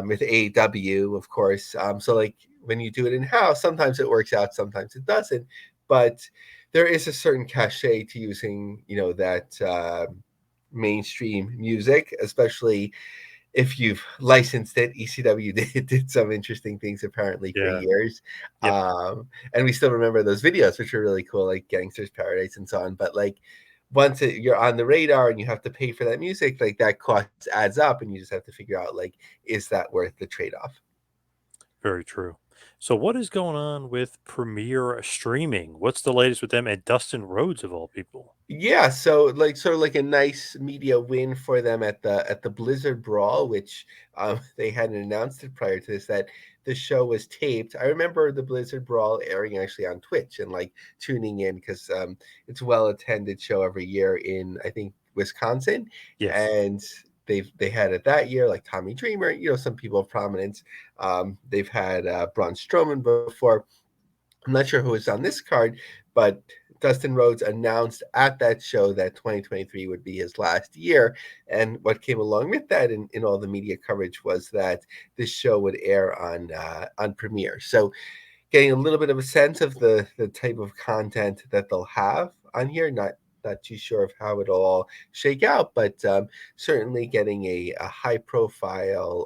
with AEW, of course. So like when you do it in house, sometimes it works out, sometimes it doesn't. But there is a certain cachet to using, that mainstream music, especially if you've licensed it. ECW did some interesting things apparently for Yeah. years. Yep. And we still remember those videos, which are really cool, like Gangster's Paradise and so on. But like once you're on the radar and you have to pay for that music, like that cost adds up, and you just have to figure out like, is that worth the trade-off? Very true. So what is going on with Premiere Streaming? What's the latest with them and Dustin Rhodes of all people? Yeah, so like sort of like a nice media win for them at the Blizzard Brawl, which they hadn't announced it prior to this, that the show was taped. I remember the Blizzard Brawl airing actually on Twitch and like tuning in because it's a well attended show every year in, I think, Wisconsin, Yes. and they had it that year, like Tommy Dreamer, some people of prominence. They've had Braun Strowman before. I'm not sure who was on this card, but Dustin Rhodes announced at that show that 2023 would be his last year. And what came along with that in all the media coverage was that this show would air on Premiere. So getting a little bit of a sense of the type of content that they'll have on here, not too sure of how it'll all shake out, but certainly getting a high profile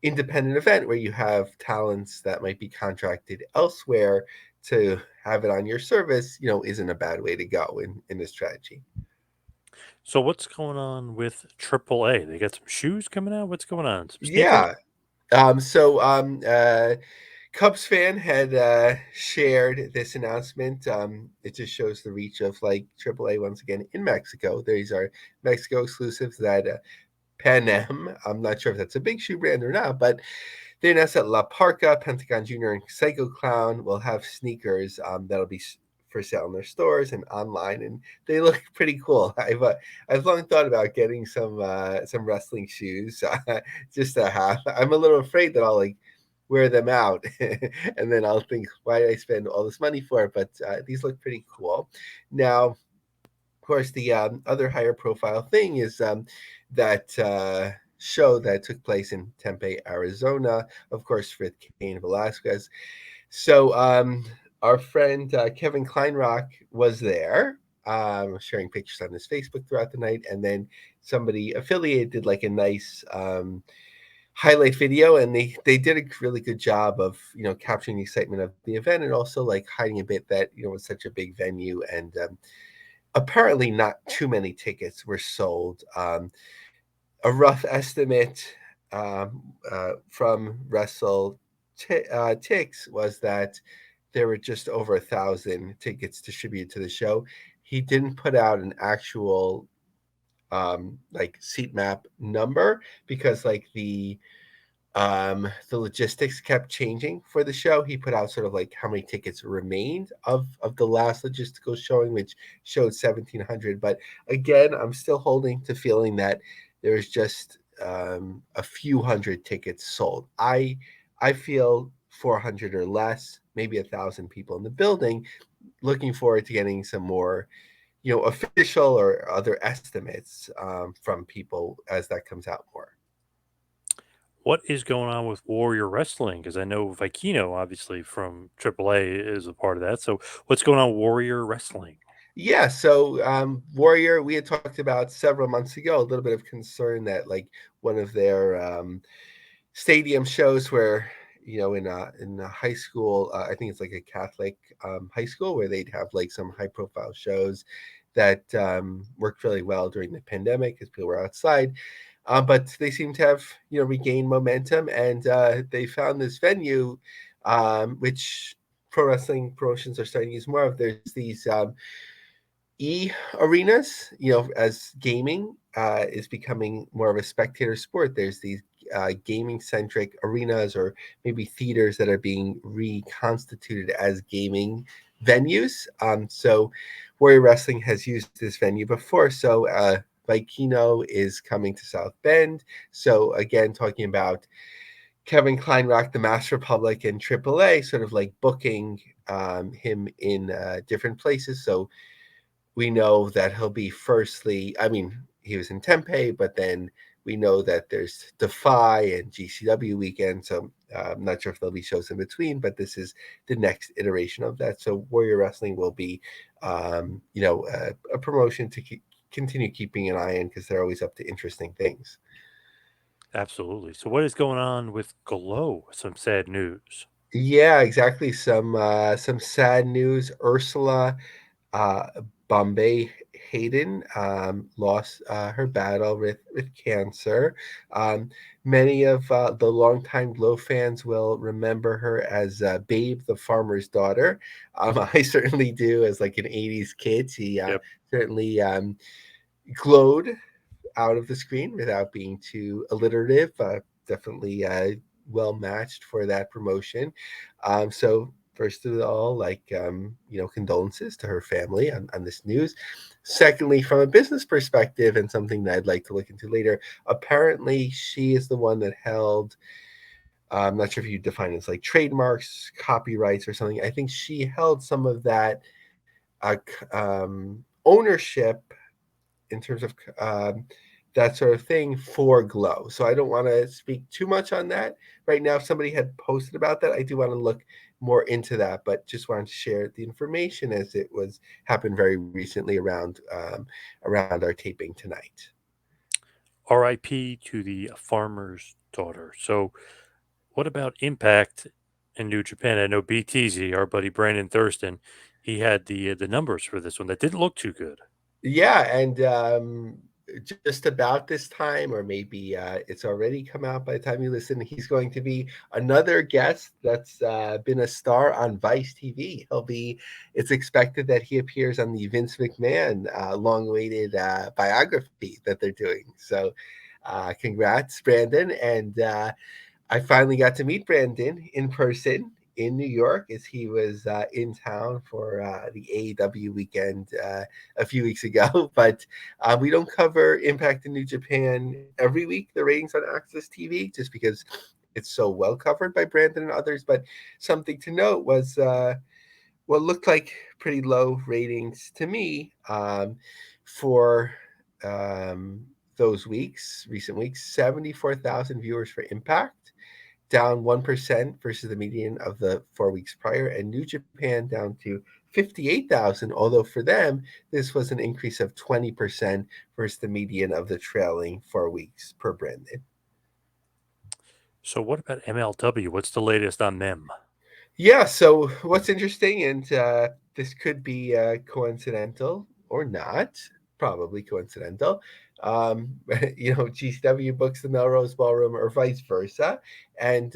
independent event where you have talents that might be contracted elsewhere to have it on your service, isn't a bad way to go in this strategy. So what's going on with AAA? They got some shoes coming out. What's going on? Some sneakers? Yeah. Cubs fan had shared this announcement. It just shows the reach of like AAA once again in Mexico. These are Mexico exclusives that Pan Am. I'm not sure if that's a big shoe brand or not, but they announced that La Parca, Pentagon Junior, and Psycho Clown will have sneakers that'll be for sale in their stores and online, and they look pretty cool. I've long thought about getting some wrestling shoes just to have. I'm a little afraid that I'll like wear them out and then I'll think, why did I spend all this money for it? But these look pretty cool. Now, of course, the other higher profile thing is that show that took place in Tempe, Arizona, of course, with Cain Velasquez. So our friend Kevin Kleinrock was there. sharing pictures on his Facebook throughout the night, and then somebody affiliated did like a nice highlight video, and they did a really good job of capturing the excitement of the event, and also like hiding a bit that it was such a big venue, and apparently not too many tickets were sold. A rough estimate from Russell Tix was that there were just over 1,000 tickets distributed to the show. He didn't put out an actual like seat map number because like the logistics kept changing for the show. He put out sort of like how many tickets remained of the last logistical showing, which showed 1,700. But again, I'm still holding to feeling that there's just a few hundred tickets sold. I feel 400 or less, maybe 1,000 people in the building. Looking forward to getting some more official or other estimates from people as that comes out more. What is going on with Warrior Wrestling? Because I know Vikino, obviously from AAA, is a part of that. So what's going on with Warrior Wrestling? Yeah, so Warrior, we had talked about several months ago, a little bit of concern that like one of their stadium shows where in a high school, I think it's like a Catholic high school where they'd have like some high profile shows that worked really well during the pandemic because people were outside. But they seem to have regained momentum, and they found this venue, which pro wrestling promotions are starting to use more of. There's these arenas, as gaming is becoming more of a spectator sport. There's these gaming centric arenas or maybe theaters that are being reconstituted as gaming venues. So Warrior Wrestling has used this venue before. So Vikino is coming to South Bend. So again, talking about Kevin Kleinrock, the Master Republic, and AAA, sort of like booking him in different places. So we know that he'll be firstly, I mean, he was in Tempe, but then we know that there's Defy and GCW weekend. So I'm not sure if there'll be shows in between, but this is the next iteration of that. So Warrior Wrestling will be, a promotion to continue keeping an eye on because they're always up to interesting things. Absolutely. So what is going on with Glow? Some sad news. Yeah, exactly. Some sad news. Ursula uh, Bombay Hayden lost her battle with cancer. Um, Many of the longtime Glow fans will remember her as Babe, the farmer's daughter. I certainly do, as like an '80s kid. She Yep. certainly glowed out of the screen without being too alliterative. Definitely well matched for that promotion. So first of all, like condolences to her family on this news. Secondly, from a business perspective, and something that I'd like to look into later, apparently she is the one that held. I'm not sure if you define it as like trademarks, copyrights, or something. I think she held some of that ownership in terms of that sort of thing for Glow. So I don't want to speak too much on that right now. If somebody had posted about that, I do want to look more into that, but just wanted to share the information as it was happened very recently around our taping tonight. RIP to the farmer's daughter. So what about Impact in New Japan? I know BTZ, our buddy Brandon Thurston, he had the numbers for this one that didn't look too good. Yeah, and just about this time, or maybe it's already come out by the time you listen, he's going to be another guest that's been a star on Vice TV. It's expected that he appears on the Vince McMahon long-awaited biography that they're doing. So, congrats, Brandon, and I finally got to meet Brandon in person in New York as he was in town for the AEW weekend a few weeks ago. But we don't cover Impact in New Japan every week, the ratings on Access TV, just because it's so well covered by Brandon and others. But something to note was what looked like pretty low ratings to me for those weeks, recent weeks, 74,000 viewers for Impact, down 1% versus the median of the 4 weeks prior, and New Japan down to 58,000, although for them, this was an increase of 20% versus the median of the trailing 4 weeks per branded. So what about MLW? What's the latest on them? Yeah, so what's interesting, and this could be coincidental or not, probably coincidental. Um, GCW books the Melrose Ballroom or vice versa. And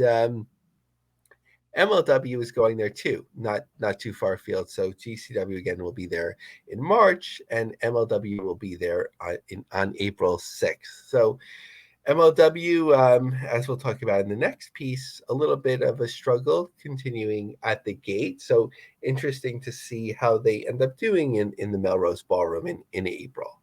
MLW is going there too, not too far afield. So GCW again will be there in March, and MLW will be there on April 6th. So MLW, as we'll talk about in the next piece, a little bit of a struggle continuing at the gate. So interesting to see how they end up doing in the Melrose Ballroom in April.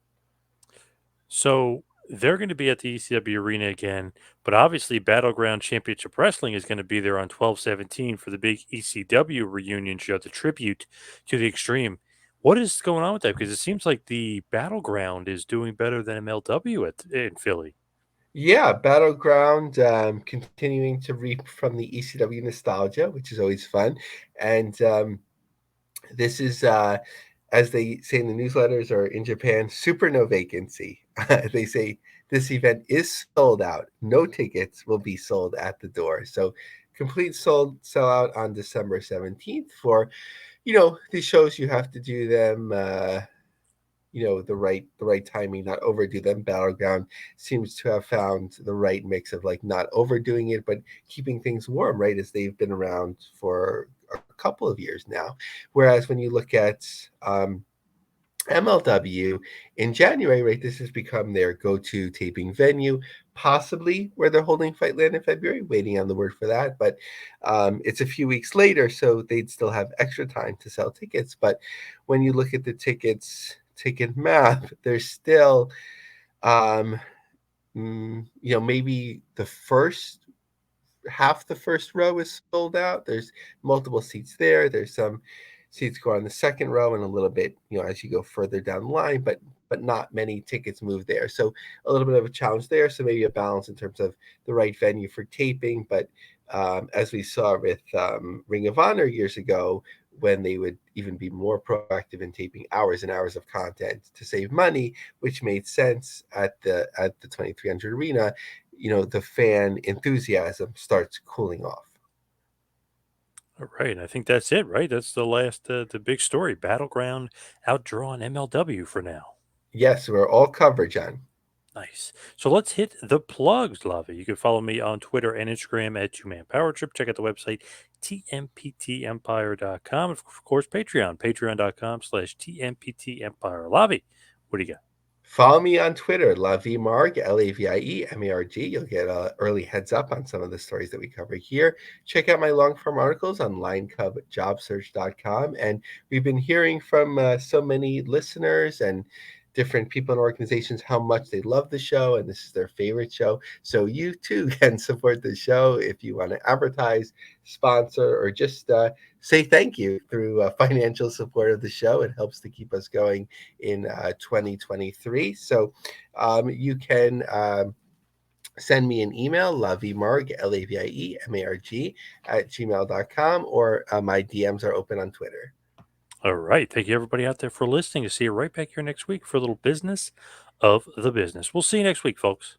So they're going to be at the ECW arena again, but obviously Battleground Championship Wrestling is going to be there on 12/17 for the big ECW reunion show, the tribute to the Extreme. What is going on with that? Because it seems like the Battleground is doing better than MLW in Philly. Yeah, Battleground continuing to reap from the ECW nostalgia, which is always fun. And this is, as they say in the newsletters or in Japan, super no vacancy. They say this event is sold out. No tickets will be sold at the door. So complete sellout on December 17th for, these shows. You have to do them the right timing, not overdo them. Battleground seems to have found the right mix of like not overdoing it, but keeping things warm, right? As they've been around for a couple of years now. Whereas when you look at MLW in January, right, this has become their go-to taping venue, possibly where they're holding Fightland in February, waiting on the word for that. But it's a few weeks later, so they'd still have extra time to sell tickets. But when you look at the ticket map, there's still, maybe half the first row is sold out. There's multiple seats there. There's some seats go on the second row and a little bit, as you go further down the line, but not many tickets move there. So a little bit of a challenge there. So maybe a balance in terms of the right venue for taping. But as we saw with Ring of Honor years ago, when they would even be more proactive in taping hours and hours of content to save money, which made sense at the 2300 arena, the fan enthusiasm starts cooling off. All right, I think that's it, right? That's the last, the big story. Battleground outdrawn MLW for now. Yes, we're all covered, John. Nice. So let's hit the plugs, Lava. You can follow me on Twitter and Instagram at Two Man Power Trip. Check out the website, tmptempire.com. Of course, Patreon, patreon.com/tmptempire. Lavi, what do you got? Follow me on Twitter, Laviemarg, LAVIEMARG. You'll get an early heads up on some of the stories that we cover here. Check out my long form articles on linecubjobsearch.com. And we've been hearing from so many listeners and different people and organizations how much they love the show, and this is their favorite show. So you too can support the show if you want to advertise, sponsor, or just say thank you through financial support of the show. It helps to keep us going in 2023. So you can send me an email, laviemarg, LAVIEMARG, at gmail.com, or my DMs are open on Twitter. All right. Thank you, everybody out there, for listening. I'll see you right back here next week for a little business of the business. We'll see you next week, folks.